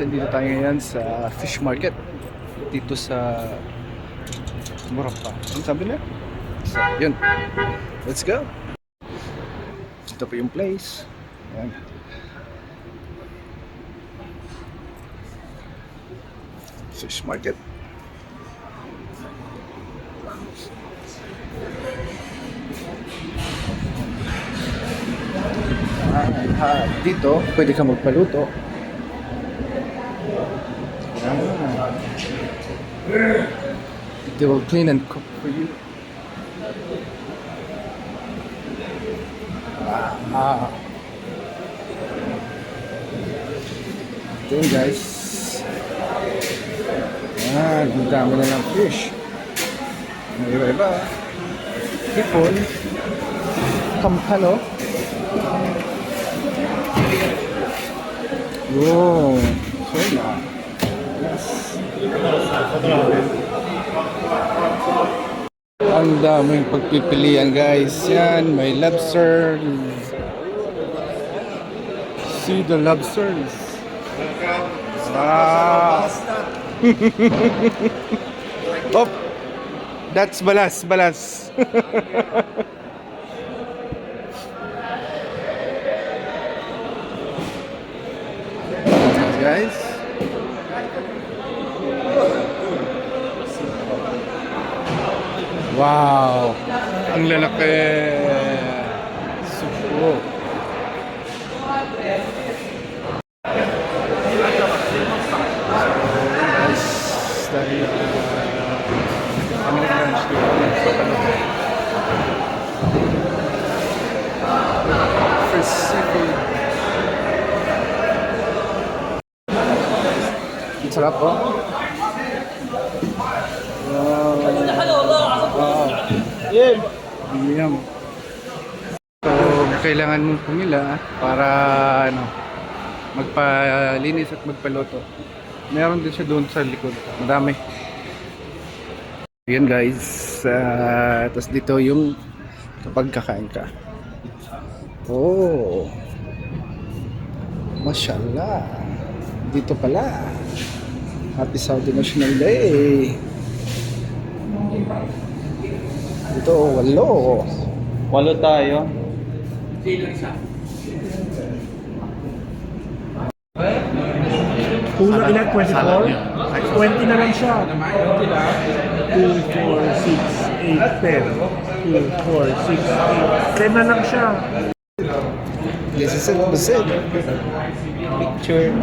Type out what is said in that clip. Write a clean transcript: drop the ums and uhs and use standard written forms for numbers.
Dito tayo ngayon sa fish market dito sa Morocco. Ano sabi na? So, yun. Let's go. Ito po yung place. Ayan. Fish market. Dito pwede ka magpaluto. They will clean and cook for you. Ito yun guys. Ang dami na ng fish. May iba-iba. Hipon. Kampano. Wow. Sola. Yes. Ang daming pagpipilian guys. Yan, may lobster. See the lobsters. Oh, that's balas, balas. Guys. Wow, ang lalaki. Supo. Dahil kami nag-lunch dito sa Paloma. First seafood. Ang sarap po. Yum. So, kailangan mong pumila para magpalinis at magpaluto. Meron din siya doon sa likod. Madami. Yan guys. Tapos dito yung kapag kakain ka. Oh. Mashallah. Dito pala. Happy Saudi National Day. Dito, 8. 8 tayo. Kulang ilan? 24? 20 na lang siya. 2, 4, 6, 8, 10. 2, 4, 6, 8. 10 na lang siya. This is it. That's it. Picture.